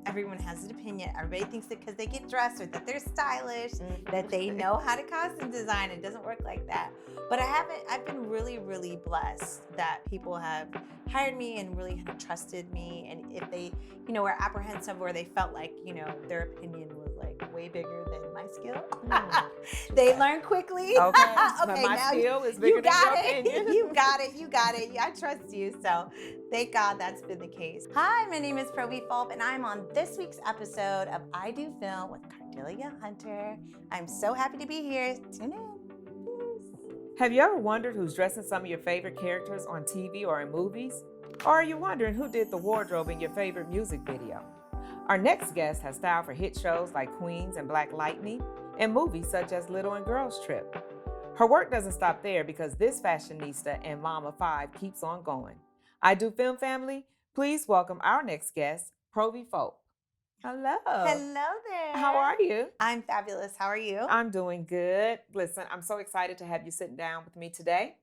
everyone has an opinion. Everybody thinks that because they get dressed or that they're stylish, that they know how to costume design. It doesn't work like that. But I've been really, really blessed that people have hired me and really kind of trusted me. And if they, were apprehensive or they felt like, their opinion was like way bigger than my skill, they learn quickly. Okay. Okay, my now skill is bigger than your opinion. You got it. I trust you. So thank God that's been the case. Hi, my name is Provi Fulp, and I'm on this week's episode of I Do Film with Cardellia Hunter. I'm so happy to be here. Tune in. Have you ever wondered who's dressing some of your favorite characters on TV or in movies? Or are you wondering who did the wardrobe in your favorite music video? Our next guest has style for hit shows like Queens and Black Lightning and movies such as Little and Girls Trip. Her work doesn't stop there because this fashionista and mom of 5 keeps on going. I Do Film family, please welcome our next guest, Provi Fulp. Hello. Hello there. How are you? I'm fabulous. How are you? I'm doing good. Listen, I'm so excited to have you sitting down with me today.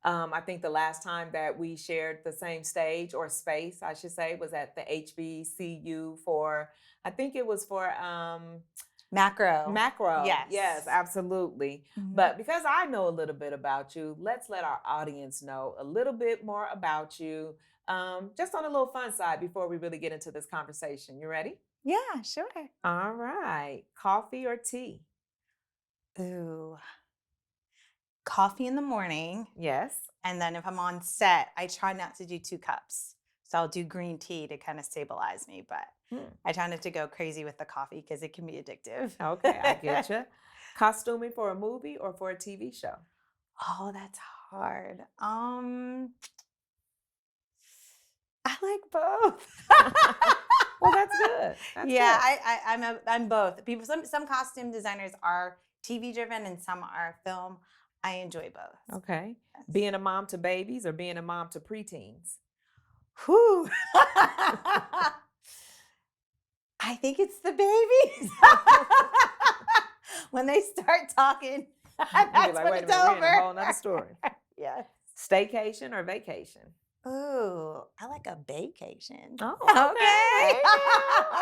I think the last time that we shared the same stage or space, I should say, was at the HBCU for, I think it was for Macro. Yes, absolutely. Mm-hmm. But because I know a little bit about you, let's let our audience know a little bit more about you, just on a little fun side before we really get into this conversation. You ready? Yeah, sure. All right. Coffee or tea? Ooh. Coffee in the morning. Yes. And then if I'm on set, I try not to do 2 cups. So I'll do green tea to kind of stabilize me, but I try not to go crazy with the coffee because it can be addictive. Okay, I get you. Costuming for a movie or for a TV show? Oh, that's hard. I like both. Well, that's good. That's good. I'm both. Some costume designers are TV driven and some are film. I enjoy both. Okay. Yes. Being a mom to babies or being a mom to preteens? Whew. I think it's the babies. When they start talking, that's like, when wait it's a minute, over. we're in a whole nother story. Yes. Staycation or vacation? Ooh, I like a vacation. Oh, okay.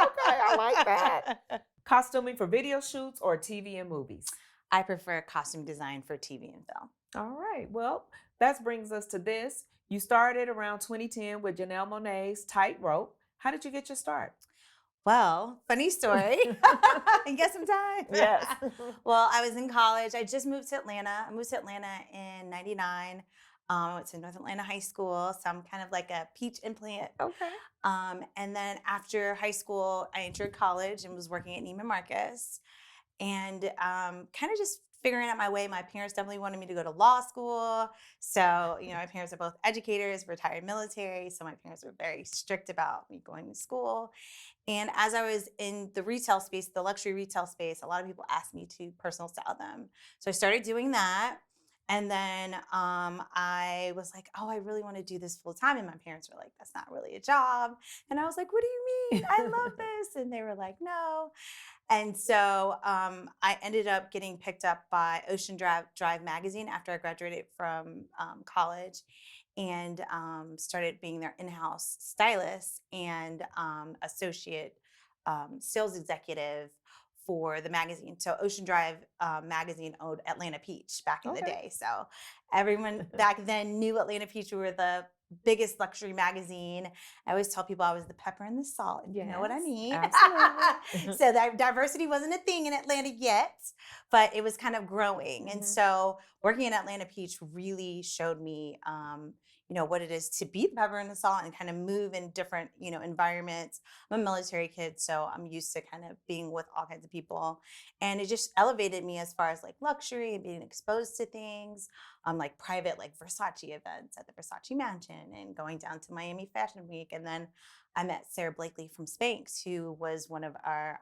Okay, I like that. Costuming for video shoots or TV and movies? I prefer costume design for TV and film. All right. Well, that brings us to this. You started around 2010 with Janelle Monae's Tightrope. How did you get your start? Well, funny story. Get some time. Yes. Well, I was in college. I just moved to Atlanta. I moved to Atlanta in 99. I went to North Atlanta High School, so I'm kind of like a peach implant. Okay. And then after high school, I entered college and was working at Neiman Marcus. And kind of just figuring out my way. My parents definitely wanted me to go to law school. So, my parents are both educators, retired military. So my parents were very strict about me going to school. And as I was in the retail space, the luxury retail space, a lot of people asked me to personal style them. So I started doing that. And then I was like, oh, I really want to do this full time. And my parents were like, that's not really a job. And I was like, what do you mean? I love this. And they were like, no. And so I ended up getting picked up by Ocean Drive magazine after I graduated from college and started being their in-house stylist and associate sales executive for the magazine. So Ocean Drive magazine owned Atlanta Peach back in the day. So everyone back then knew Atlanta Peach. We were the biggest luxury magazine. I always tell people I was the pepper and the salt. Yes, you know what I mean? Absolutely. So that diversity wasn't a thing in Atlanta yet, but it was kind of growing. And so working in Atlanta Peach really showed me what it is to be the pepper and the salt and kind of move in different, environments. I'm a military kid, so I'm used to kind of being with all kinds of people. And it just elevated me as far as like luxury and being exposed to things, like private, like Versace events at the Versace Mansion and going down to Miami Fashion Week. And then I met Sarah Blakely from Spanx, who was one of our,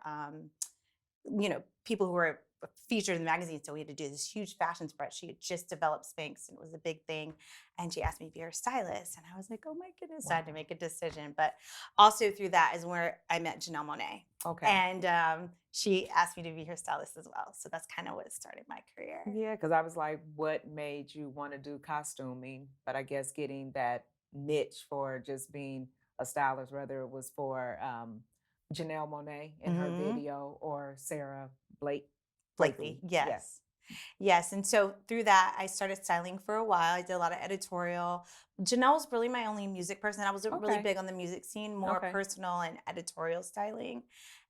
people who were featured in the magazine. So we had to do this huge fashion spread. She had just developed Spanx and it was a big thing. And she asked me to be her stylist. And I was like, oh my goodness, I had to make a decision. But also through that is where I met Janelle Monae. Okay. And she asked me to be her stylist as well. So that's kind of what started my career. Yeah, because I was like, what made you want to do costuming? But I guess getting that niche for just being a stylist, whether it was for Janelle Monae in her Hmm. video, or Sarah Blakely, Yes. yes. Yes, and so through that, I started styling for a while. I did a lot of editorial. Janelle was really my only music person. I wasn't really Okay. big on the music scene, more Okay. personal and editorial styling.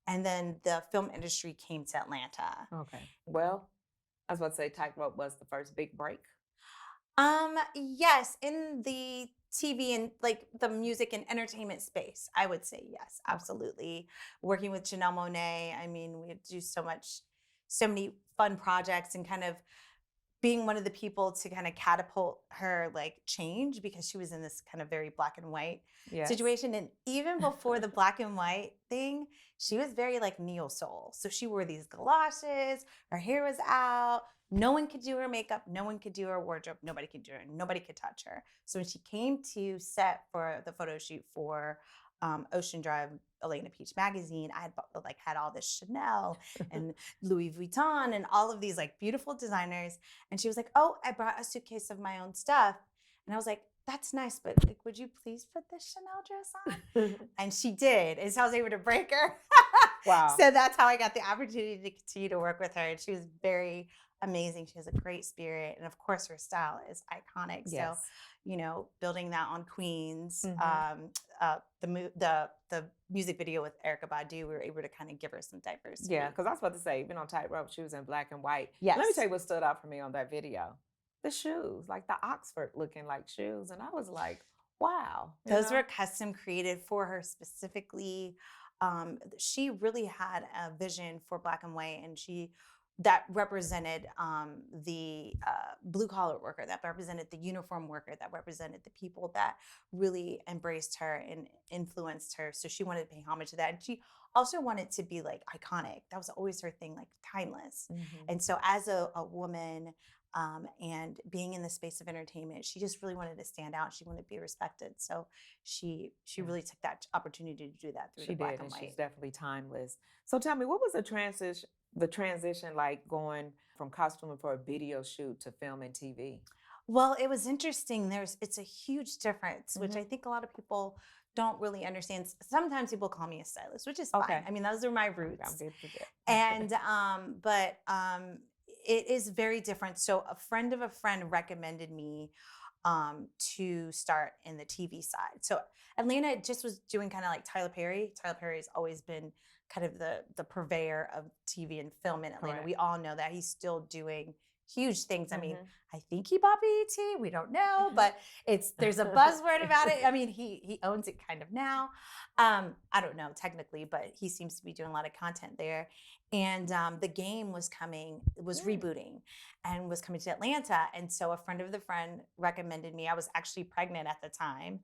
And then the film industry came to Atlanta. Okay. Well, I was about to say Tightrope was the first big break. Yes, in the TV and like the music and entertainment space, I would say yes, Okay. absolutely. Working with Janelle Monae, I mean, we do so many fun projects and kind of being one of the people to kind of catapult her like change because she was in this kind of very black and white Yes. situation. And even before the black and white thing, she was very like neo soul. So she wore these galoshes, her hair was out. No one could do her makeup. No one could do her wardrobe. Nobody could do her. Nobody could touch her. So when she came to set for the photo shoot for Ocean Drive, Elena Peach magazine, I had all this Chanel and Louis Vuitton and all of these like beautiful designers. And she was like, "Oh, I brought a suitcase of my own stuff." And I was like, "That's nice, but like, would you please put this Chanel dress on?" And she did. And so I was able to break her. Wow. So that's how I got the opportunity to continue to work with her. And she was very amazing. She has a great spirit. And of course, her style is iconic. So, Yes. building that on Queens, Mhm. the music video with Erica Badu, we were able to kind of give her some diversity. Yeah, because I was about to say, even on Tightrope, she was in black and white. Yes. Let me tell you what stood out for me on that video. The shoes, like the Oxford looking like shoes. And I was like, wow. Those were custom created for her specifically. She really had a vision for black and white, and that represented the blue collar worker, that represented the uniform worker, that represented the people that really embraced her and influenced her. So she wanted to pay homage to that, and she also wanted to be like iconic. That was always her thing, like timeless. Mhm. And so as a woman, and being in the space of entertainment, she just really wanted to stand out. She wanted to be respected. So she Yeah. really took that opportunity to do that through She the black did, and and she's white. definitely timeless. So tell me, what was the transition like going from costuming for a video shoot to film and TV? Well, it was interesting. It's a huge difference, which I Mhm. think a lot of people don't really understand. Sometimes people call me a stylist, which is fine. Okay. I mean, those are my I'm roots. good with it. And but it is very different. So a friend of a friend recommended me to start in the TV side. So Atlanta just was doing kind of like Tyler Perry. Tyler Perry has always been kind of the purveyor of TV and film in Atlanta. Correct. We all know that he's still doing huge things. I mean, Mhm. I think he bought BET. We don't know, but there's a buzzword about it. I mean, he owns it kind of now. I don't know technically, but he seems to be doing a lot of content there. And the game was rebooting and was coming to Atlanta. And so a friend of the friend recommended me. I was actually pregnant at the time.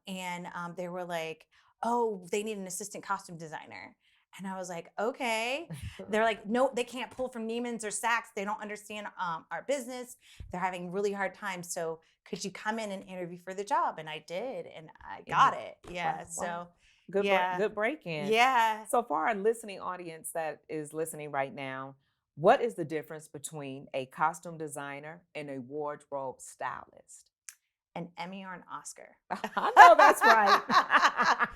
They were like, "Oh, they need an assistant costume designer." And I was like, "Okay." They're like, "No, they can't pull from Neiman's or Saks. They don't understand our business. They're having really hard times. So could you come in and interview for the job?" And I did, and I And got it. Yeah. wow, wow. So yeah, Good break in. yeah. So for our listening audience that is listening right now, what is the difference between a costume designer and a wardrobe stylist? An Emmy or an Oscar. I know that's right.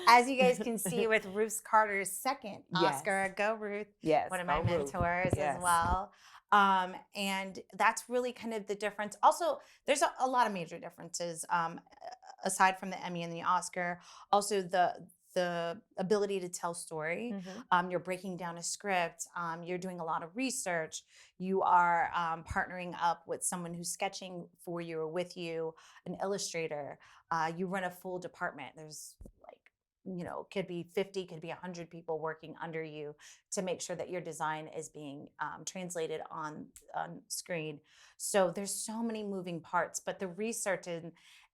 As you guys can see with Ruth Carter's second Yes. Oscar, go Ruth, Yes. one of my go Ruth. mentors Yes. as well. And that's really kind of the difference. Also, there's a lot of major differences aside from the Emmy and the Oscar. Also, the ability to tell story. Mhm. You're breaking down a script. You're doing a lot of research. You are partnering up with someone who's sketching for you or with you, an illustrator. You run a full department. There's like, could be 50, could be 100 people working under you to make sure that your design is being translated on screen. So there's so many moving parts, but the research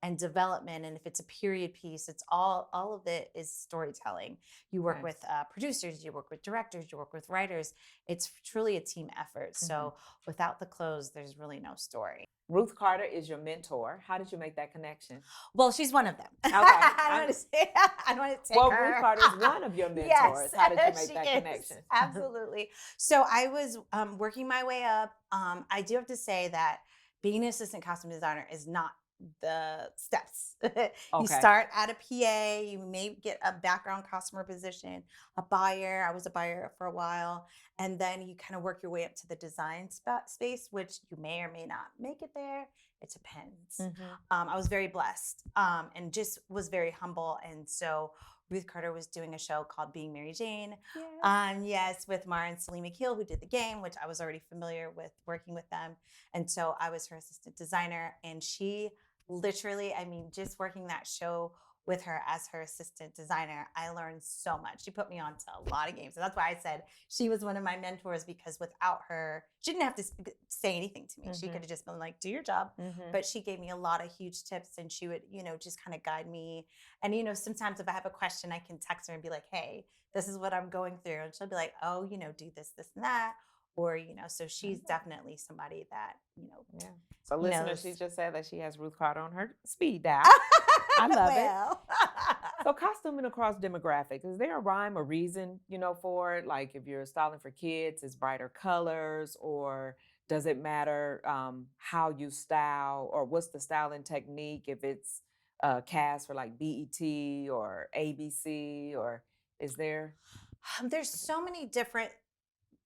and development, and if it's a period piece, it's all of it is storytelling. You work Okay. with producers, you work with directors, you work with writers. It's truly a team effort. So without the clothes, there's really no story. Ruth Carter is your mentor. How did you make that connection? Well, she's one of them. Okay. I don't want to take Well, her. Ruth Carter is one of your mentors. Yes, How did you make she that is. connection? Absolutely. So I was working my way up. I do have to say that being an assistant costume designer is not the steps. You Okay. start at a PA, you may get a background customer position, a buyer. I was a buyer for a while. And then you kind of work your way up to the design space, which you may or may not make it there. It depends. Mm-hmm. I was very blessed and just was very humble. And so Ruth Carter was doing a show called Being Mary Jane. Yes. Yes, with Mara and Salim Akil, who did the game, which I was already familiar with working with them. And so I was her assistant designer. And she literally, I mean, just working that show with her as her assistant designer, I learned so much. She put me on to a lot of games. And that's why I said she was one of my mentors, because without her, she didn't have to say anything to me. She could have just been like, do your job. Mm-hmm. But she gave me a lot of huge tips, and she would, just kind of guide me. And, sometimes if I have a question, I can text her and be like, hey, this is what I'm going through. And she'll be like, oh, do this, this, and that. Or, so she's definitely somebody that, Yeah. So, listeners, she knows. just said that she has Ruth Carter on her speed dial. I love it. So, costuming across demographics, is there a rhyme or reason, for it? Like if you're styling for kids, it's brighter colors, or does it matter how you style, or what's the styling technique? If it's cast for like BET or ABC, or is there? There's so many different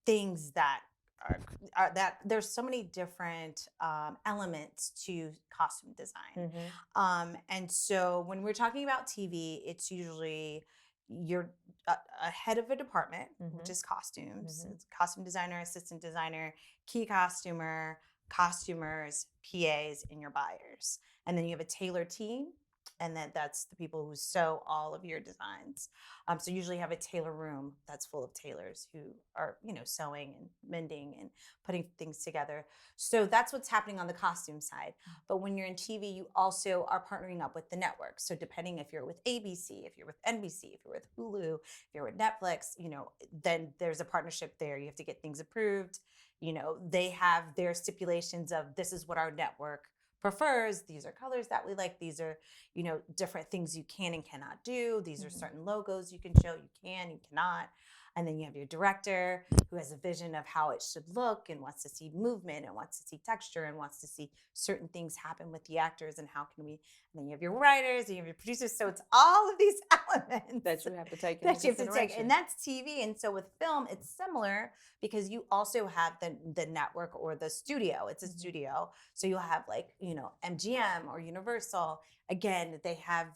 things that are that there's so many different elements to costume design. And so when we're talking about TV, it's usually you're a head of a department, which is costumes. It's costume designer, assistant designer, key costumer, costumers, PAs, and your buyers. And then you have a tailor team. And then that's the people who sew all of your designs. So usually you have a tailor room that's full of tailors who are, sewing and mending and putting things together. So that's what's happening on the costume side. But when you're in TV, you also are partnering up with the network. So depending if you're with ABC, if you're with NBC, if you're with Hulu, if you're with Netflix, then there's a partnership there. You have to get things approved. They have their stipulations of this is what our network prefers. These are colors that we like. These are, different things you can and cannot do. These are certain logos you can show, you can, you cannot. And then you have your director who has a vision of how it should look and wants to see movement and wants to see texture and wants to see certain things happen with the actors and how can we. And then you have your writers and you have your producers. So it's all of these elements That you have to take into that you have to take. consideration. And that's TV. And so with film, it's similar because you also have the network or the studio. It's a studio. So you'll have like, MGM or Universal. Again, they have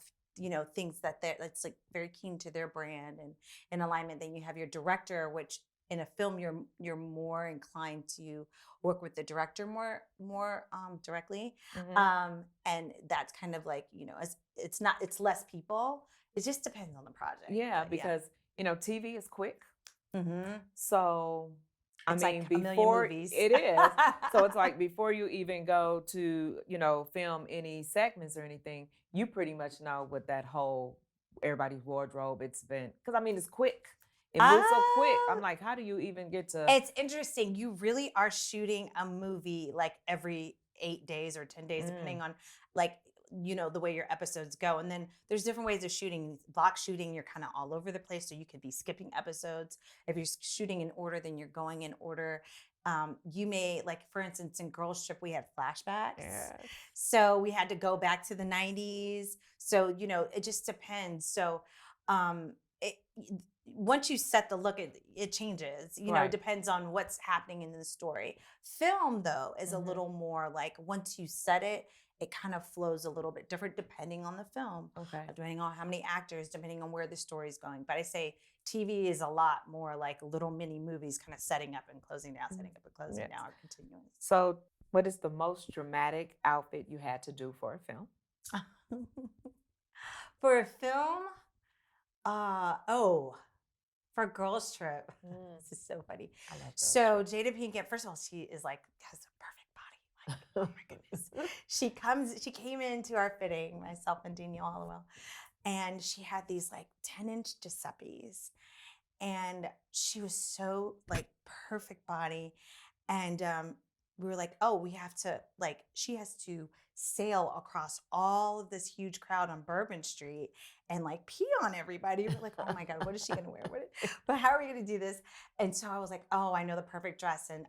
things that's like very keen to their brand and in alignment. Then you have your director, which in a film you're more inclined to work with the director more directly. And that's kind of like as it's less people. It just depends on the project. Yeah, because TV is quick. Mm-hmm. So It's I mean, like a million before movies. it is, so it's like before you even go to film any segments or anything, you pretty much know what that whole everybody's wardrobe. It's been because I mean it's quick. It moves so quick. I'm like, how do you even get to? It's interesting. You really are shooting a movie like every 8 days or 10 days, depending on like the way your episodes go. And then there's different ways of shooting. Block shooting, you're kind of all over the place, so you could be skipping episodes. If you're shooting in order, then you're going in order. You may, like for instance, in Girls Trip, we had flashbacks. Yes. So we had to go back to the 90s. So, it just depends. So it, once you set the look, it changes. Right. It depends on what's happening in the story. Film, though, is a little more like once you set it, it kind of flows a little bit different depending on the film. Okay. Depending on how many actors, depending on where the story is going. But I say TV is a lot more like little mini movies, kind of setting up and closing down, setting up and closing down, or continuing. So, what is the most dramatic outfit you had to do for a film? For a film, for Girls Trip. This is so funny. I love Girls So Jada Pinkett, first of all, she is like has a perfect body. Like, oh my goodness. She came into our fitting, myself and Danielle Hollowell, and she had these like 10-inch Giuseppe's. And she was so like perfect body. And we were like, oh, we have to she has to sail across all of this huge crowd on Bourbon Street. and like pee on everybody. We're like, oh my God, what is she gonna wear? But how are we gonna do this? And so I was like, oh, I know the perfect dress. And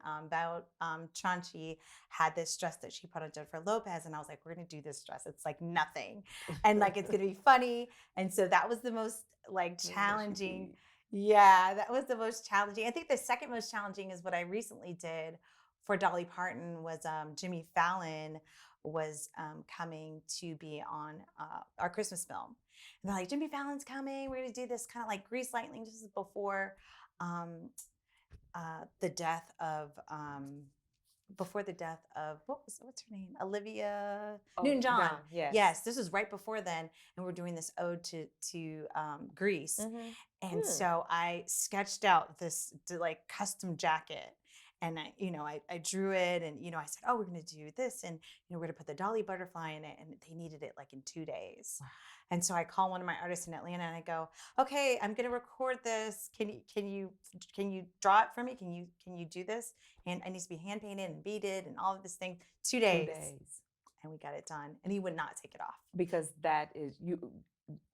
Chanchi had this dress that she put on Jennifer Lopez, and I was like, we're gonna do this dress. It's like nothing, and like it's gonna be funny. And so that was the most like challenging. Yeah, that was the most challenging. I think the second most challenging is what I recently did for Dolly Parton was Jimmy Fallon was coming to be on our Christmas film. And they're like, Jimmy Fallon's coming. We're going to do this kind of like Grease Lightning. This is before the death of what's her name? Olivia Newton-John. Yes, this was right before then, and we're doing this ode to Greece. And so I sketched out this like custom jacket. And I drew it, and I said, oh, we're gonna do this, and we're gonna put the Dolly butterfly in it, and they needed it like in 2 days. And so I call one of my artists in Atlanta, and I go, okay, I'm gonna record this. Can you draw it for me? Can you do this? And it needs to be hand painted and beaded and all of this thing. 2 days. 2 days. And we got it done, and he would not take it off because that is you.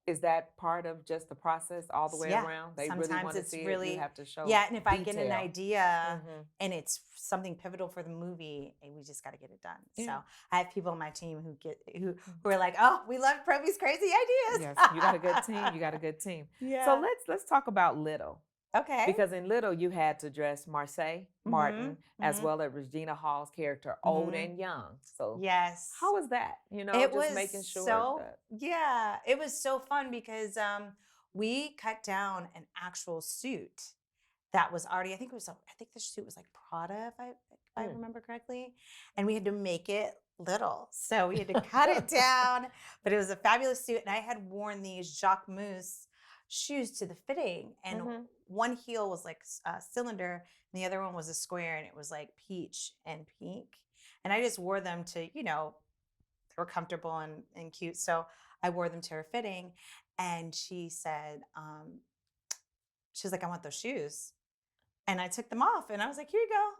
Is that part of just the process all the way around? They sometimes really want to see it. You have to show. Yeah, and if I get an detail. idea and it's something pivotal for the movie, we just got to get it done. Yeah. So I have people on my team who are like, oh, we love Provi's crazy ideas. Yes, you got a good team. You got a good team. Yeah. So let's talk about Little. Okay. Because in Little, you had to dress Marseille Martin as well as Regina Hall's character, old and young. So yes, how was that? It just was making sure. It was so fun because we cut down an actual suit that was already. I think the suit was like Prada, if I remember correctly, and we had to make it little. So we had to cut it down, but it was a fabulous suit, and I had worn these Jacques Mousse shoes to the fitting, and one heel was like a cylinder and the other one was a square, and it was like peach and pink, and I just wore them to they were comfortable and cute, so I wore them to her fitting, and she said she was like, I want those shoes, and I took them off, and I was like, here you go.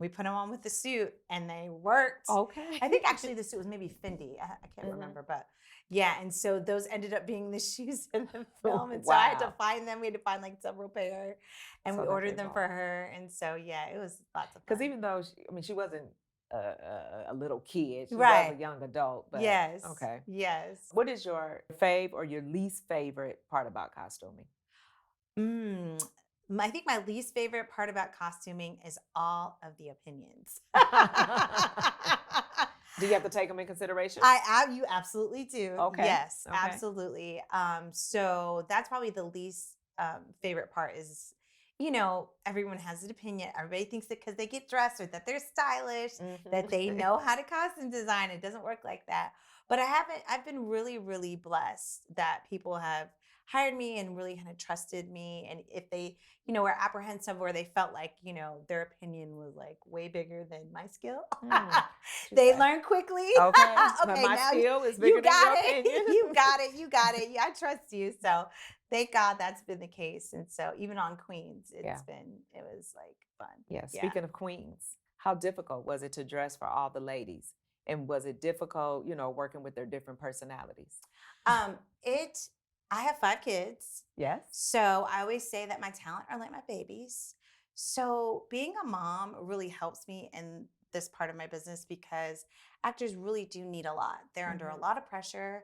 We put them on with the suit, and they worked. Okay. I think actually the suit was maybe Fendi. I can't remember, but yeah. And so those ended up being the shoes in the film. And so I had to find them. We had to find like several pair, and we ordered them for her. And so, yeah, it was lots of fun. Because even though, she wasn't a little kid, she right. was a young adult. But, yes. Okay. Yes. What is your fave or your least favorite part about costuming? I think my least favorite part about costuming is all of the opinions. Do you have to take them in consideration? You absolutely do. Okay. Yes, okay. Absolutely. So that's probably the least favorite part is, everyone has an opinion. Everybody thinks that because they get dressed or that they're stylish, that they know how to costume design. It doesn't work like that. But I've been really, really blessed that people have hired me and really kind of trusted me. And if they, were apprehensive or they felt like, their opinion was like way bigger than my skill, they learn quickly. Okay. Okay, my now skill is bigger than your opinion. You got it. Yeah, I trust you. So thank God that's been the case. And so even on Queens, it was like fun. Yeah. Speaking of Queens, how difficult was it to dress for all the ladies? And was it difficult, working with their different personalities? I have 5 kids. Yes. So I always say that my talent are like my babies. So being a mom really helps me in this part of my business because actors really do need a lot. They're under a lot of pressure.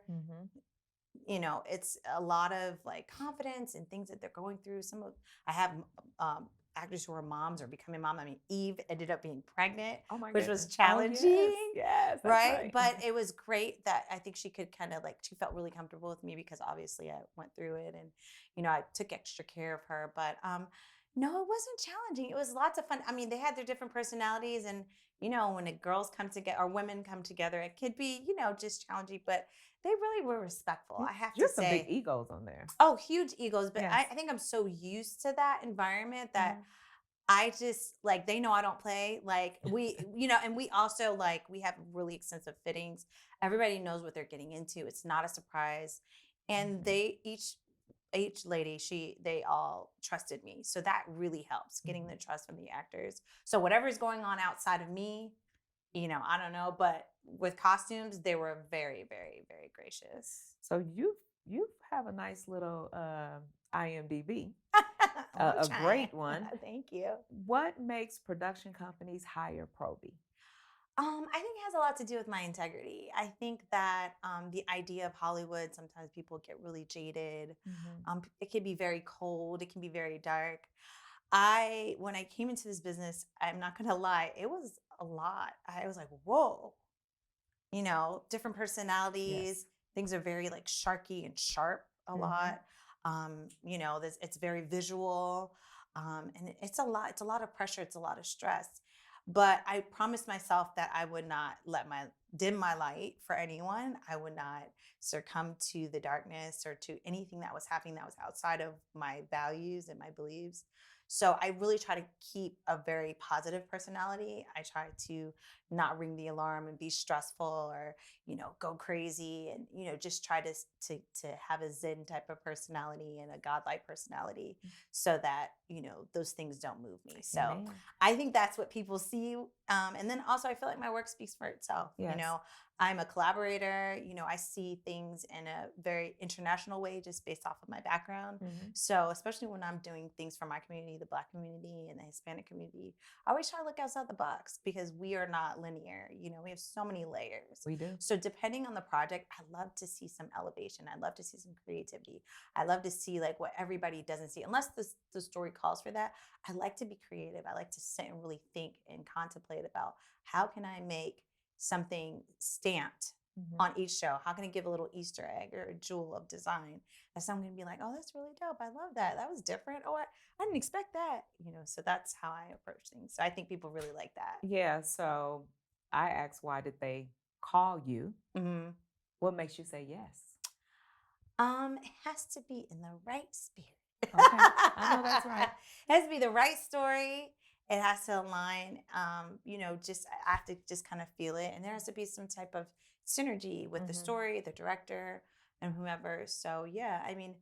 It's a lot of like confidence and things that they're going through. I have actors who are moms or becoming mom. I mean, Eve ended up being pregnant, which was challenging. Oh, yes, right? But it was great that I think she could kind of she felt really comfortable with me because obviously I went through it and, I took extra care of her. But no, it wasn't challenging. It was lots of fun. I mean, they had their different personalities and, when girls come together or women come together, it could be, just challenging, but they really were respectful. I have to say. Some big egos on there. Oh, huge egos. But I think I'm so used to that environment that I just they know I don't play. We, and we also we have really extensive fittings. Everybody knows what they're getting into. It's not a surprise. And they each lady, they all trusted me. So that really helps getting the trust from the actors. So whatever's going on outside of me, I don't know, but with costumes, they were very, very, very gracious. So you've you have a nice little IMDb, Oh, I'm a trying. great one. Thank you. What makes production companies hire Provi? I think it has a lot to do with my integrity. I think that the idea of Hollywood, sometimes people get really jaded. Mm-hmm. It can be very cold. It can be very dark. When I came into this business, I'm not gonna lie, it was a lot. I was like, whoa, different Yes. personalities. Things are very like sharky and sharp a Mm-hmm. lot. It's very visual, and it's a lot. It's a lot of pressure. It's a lot of stress. But I promised myself that I would not let my dim my light for anyone. I would not succumb to the darkness or to anything that was happening that was outside of my values and my beliefs. So I really try to keep a very positive personality. I try to not ring the alarm and be stressful or go crazy, and just try to have a zen type of personality and a godlike personality, so that those things don't move me. So Amen. I think that's what people see, and then also I feel like my work speaks for itself. Yes. I'm a collaborator. I see things in a very international way just based off of my background. Mm-hmm. So especially when I'm doing things for my community, the Black community and the Hispanic community, I always try to look outside the box, because we are not linear. We have so many layers. We do. So depending on the project, I love to see some elevation. I love to see some creativity. I love to see like what everybody doesn't see, unless the story calls for that. I like to be creative. I like to sit and really think and contemplate about how can I make something stamped Mm-hmm. on each show. How can I give a little Easter egg or a jewel of design that someone can be like, oh, that's really dope. I love that. That was different. Oh, I didn't expect that. So that's how I approach things. So I think people really like that. Yeah. So I asked, why did they call you? Mm-hmm. What makes you say yes? It has to be in the right spirit. Okay. I know that's right. It has to be the right story. It has to align. Just I have to just kind of feel it, and there has to be some type of synergy with the Mm-hmm. story, the director, and whomever. So yeah, I mean,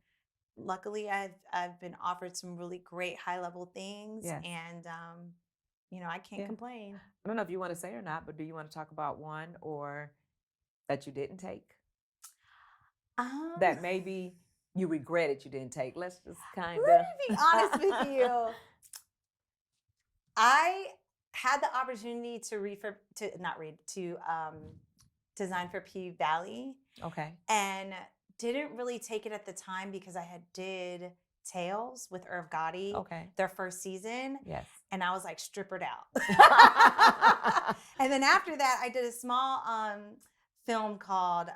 luckily I've been offered some really great high level things, Yes. and I can't Yeah. complain. I don't know if you want to say or not, but do you want to talk about one or that you didn't take? Um, That maybe you regretted you didn't take. Let's just kind of. Let me be honest with you. I had the opportunity to design for P Valley, Okay. and didn't really take it at the time because I had did Tales with Irv Gotti, Okay. their first season, Yes. and I was like strippered out. And then after that, I did a small film called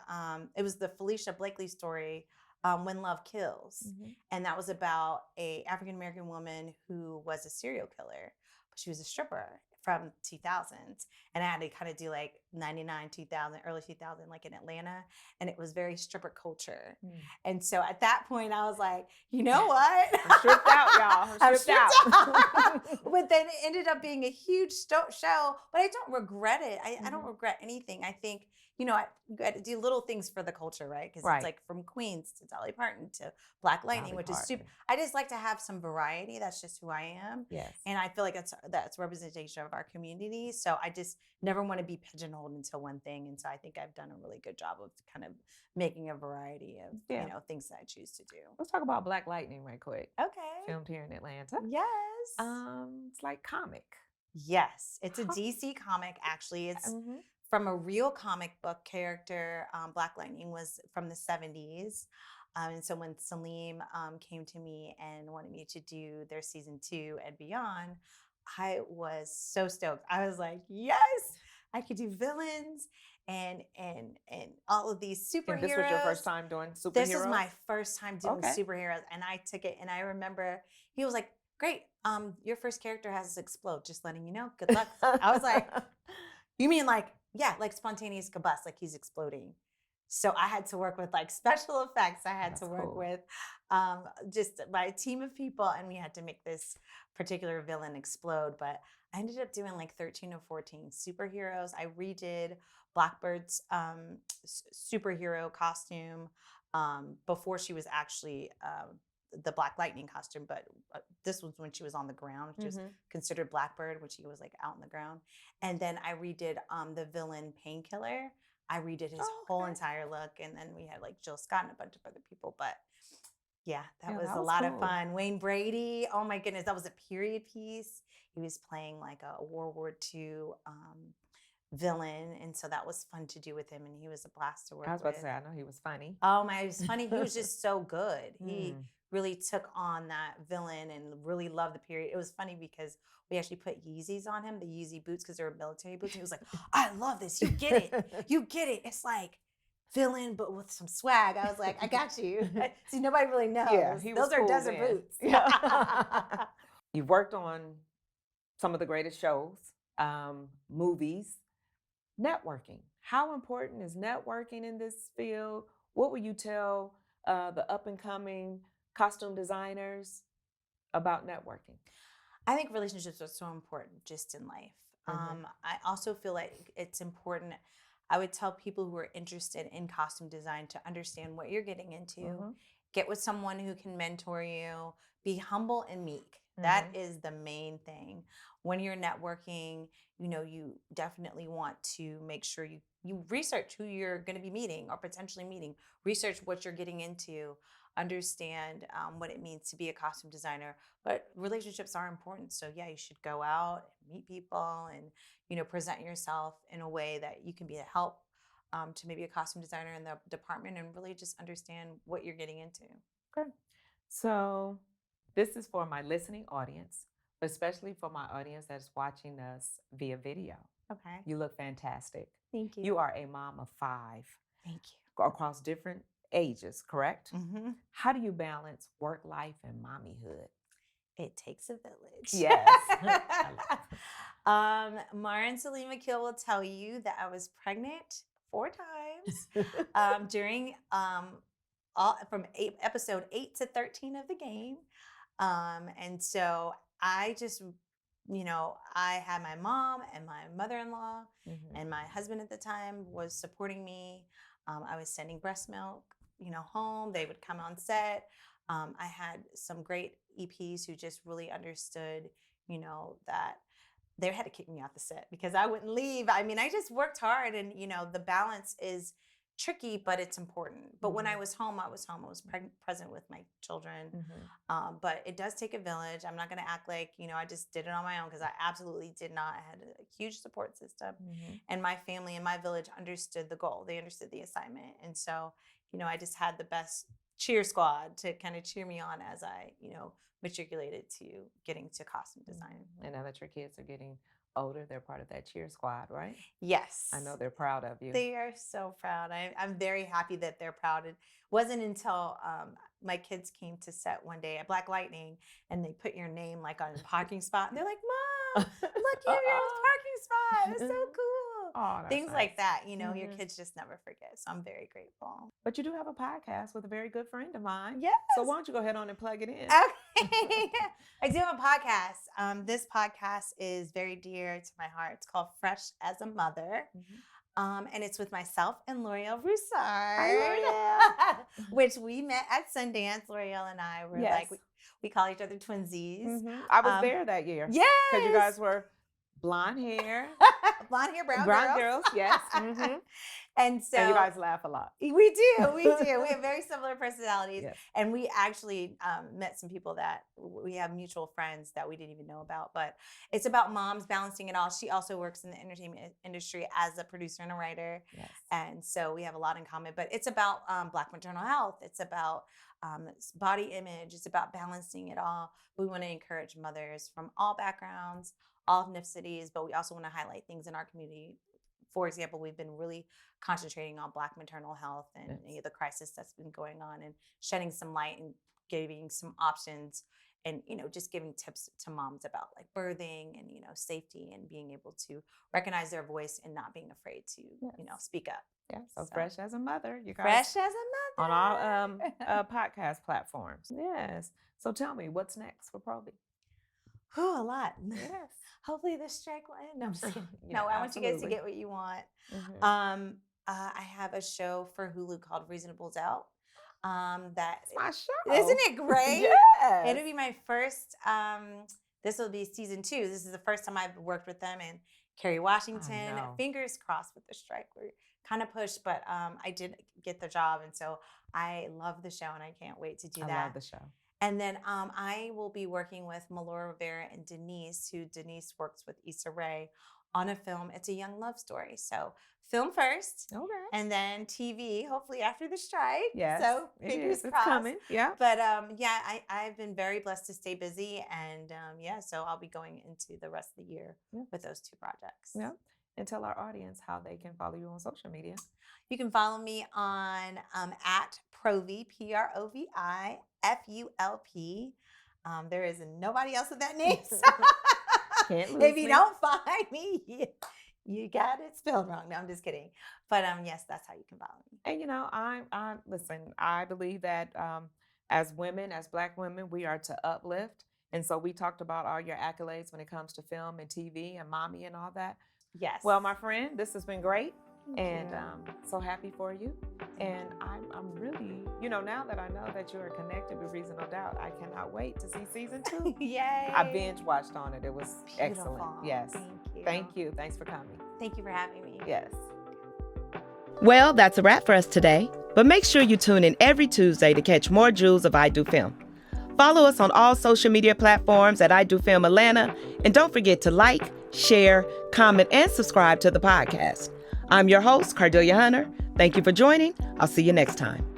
it was the Felicia Blakely story, When Love Kills. Mm-hmm. And that was about a African American woman who was a serial killer, but she was a stripper from 2000s. And I had to kind of do like 99, 2000, early 2000, like in Atlanta. And it was very stripper culture. Mm. And so at that point, I was like, you know what? I'm stripped out, y'all. I'm stripped out. But then it ended up being a huge show, but I don't regret it. I don't Mhm. regret anything. I think, I got to do little things for the culture, right? Because Right. it's like from Queens to Dolly Parton to Black Lightning, Dolly which is super. Parton. I just like to have some variety. That's just who I am. Yes. And I feel like that's representation of our community. So I just never want to be pigeonholed into one thing. And so I think I've done a really good job of kind of making a variety of things that I choose to do. Let's talk about Black Lightning right quick. Okay. Filmed here in Atlanta. Yes. It's like comic. Yes, it's a DC comic. Actually, it's from a real comic book character. Black Lightning was from the 70s. And so when Salim came to me and wanted me to do their season 2 and beyond, I was so stoked. I was like, yes, I could do villains and all of these superheroes. And this was your first time doing superheroes? This is my first time doing superheroes. And I took it, and I remember he was like, great, your first character has to explode, just letting you know. Good luck. I was like, you mean like spontaneous combust, like he's exploding. So I had to work with like special effects. I had to work with just my team of people, and we had to make this particular villain explode. But I ended up doing like 13 or 14 superheroes. I redid Blackbird's superhero costume before she was actually the Black Lightning costume, but this was when she was on the ground, which is considered Blackbird, when she was like out on the ground. And then I redid the villain Painkiller. I redid his Oh, whole okay. entire look. And then we had like Jill Scott and a bunch of other people. But yeah, that Yeah, was that a was lot of cool. fun. Wayne Brady, oh my goodness, that was a period piece. He was playing like a World War II villain. And so that was fun to do with him. And he was a blast to I work was about to with. say, I know he was funny. Oh my, it was funny. He was just so good. He Mm. really took on that villain and really loved the period. It was funny because we actually put Yeezys on him, the Yeezy boots, because they were military boots. He was like, I love this. You get it. You get it. It's like villain, but with some swag. I was like, I got you. See, nobody really knows. Yeah, he was Those are cool desert then. boots. Yeah. You've worked on some of the greatest shows, movies, networking. How important is networking in this field? What would you tell the up and coming costume designers about networking? I think relationships are so important just in life. Mhm. I also feel like it's important. I would tell people who are interested in costume design to understand what you're getting into, Mhm. get with someone who can mentor you, be humble and meek. That Mhm. is the main thing. When you're networking, you definitely want to make sure you research who you're going to be meeting or potentially meeting, research what you're getting into, understand what it means to be a costume designer. But relationships are important, so yeah, you should go out and meet people and present yourself in a way that you can be a help to maybe a costume designer in the department and really just understand what you're getting into. Okay. So, this is for my listening audience, but especially for my audience that's watching us via video. Okay. You look fantastic. Thank you. You are a mom of 5 Thank across different ages, correct? you. Mm-hmm. How do you balance work life and mommyhood? It takes a village. Yes. I Mara and Salima Kill will tell you that I was pregnant 4 times love during from episode 8 to 13 of the game. And so I just, I had my mom and my mother-in-law Mhm. and my husband at the time was supporting me. I was sending breast milk, home. They would come on set. I had some great EPs who just really understood, that they had to kick me off the set because I wouldn't leave. I mean, I just worked hard and, the balance is tricky, but it's important. But when I Mhm. was home, I was home. I was present with my children. Mhm. But it does take a village. I'm not going to act like, I just did it on my own because I absolutely did not. I had a huge support system. Mhm. And my family and my village understood the goal. They understood the assignment. And so, I just had the best cheer squad to kind of cheer me on as I, matriculated to getting to costume design. And now that your kids are getting older, they're part of that cheer squad, right? Yes. I know they're proud of you. They are so proud. I'm very happy that they're proud. It wasn't until my kids came to set one day at Black Lightning and they put your name like on the parking spot. And they're like, Mom, look, you have your own parking spot. It's so cool. Oh, that's Things nice. like that, your Mhm. kids just never forget. So I'm very grateful. But you do have a podcast with a very good friend of mine. Yes. So why don't you go ahead on and plug it in? Okay. I do have a podcast. This podcast is very dear to my heart. It's called Fresh as a Mother. And it's with myself and L'Oreal Roussard, which we met at Sundance. L'Oreal and I were Yes. like, we call each other twinsies. I was there that year. Yes. Because you guys were blonde hair. Blonde hair, brown girls. Yes. And so And you guys laugh a lot. we do. We have very similar personalities. Yes. And we actually met some people that we have mutual friends that we didn't even know about. But it's about moms balancing it all. She also works in the entertainment industry as a producer and a writer. Yes. And so we have a lot in common. But it's about Black maternal health. It's about body image. It's about balancing it all. We want to encourage mothers from all backgrounds, all ethnicities, but we also want to highlight things in our community. For example, we've been really concentrating on Black maternal health and the crisis that's been going on and shedding some light and giving some options and, just giving tips to moms about like birthing and, safety and being able to recognize their voice and not being afraid to, speak up. Yeah. So fresh as a mother, you guys. Fresh as a mother. On all podcast platforms. Yes. So tell me, what's next for Provi? A lot. Yes. Hopefully this strike will end. No, I'm just kidding. Yeah, no, I want you guys to absolutely. get what you want. I have a show for Hulu called Reasonable Doubt. That's my show. Isn't it great? Yes. It'll be my first. This will be season 2. This is the first time I've worked with them and Kerry Washington. know. Fingers crossed with the strike. We're kind of pushed, but I did get the job. And so I love the show and I can't wait to do that. I love the show. And then I will be working with Melora Rivera and Denise, who Denise works with Issa Rae on a film. It's a young love story. So film first, Okay. and then TV, hopefully after the strike. Yes, So fingers it's crossed. coming. Yeah. But yeah, I've been very blessed to stay busy. And yeah, so I'll be going into the rest of the year with those 2 projects. Yeah. And tell our audience how they can follow you on social media. You can follow me on at Provi, PROVI FULP. There is nobody else with that name. So Can't lose if you me. don't find me, you got it spelled wrong. No, I'm just kidding. But yes, that's how you can follow me. And listen, I believe that as women, as Black women, we are to uplift. And so we talked about all your accolades when it comes to film and TV and mommy and all that. Yes. Well, my friend, this has been great. Thank And you. so happy for you. And I'm really, now that I know that you are connected with Reasonable Doubt, I cannot wait to see season 2. Yay. I binge watched on it. It was excellent. Beautiful. Yes. Thank you. Thank you. Thanks for coming. Thank you for having me. Yes. Well, that's a wrap for us today. But make sure you tune in every Tuesday to catch more jewels of I Do Film. Follow us on all social media platforms at I Do Film Atlanta. And don't forget to like, share, comment, and subscribe to the podcast. I'm your host, Cardellia Hunter. Thank you for joining. I'll see you next time.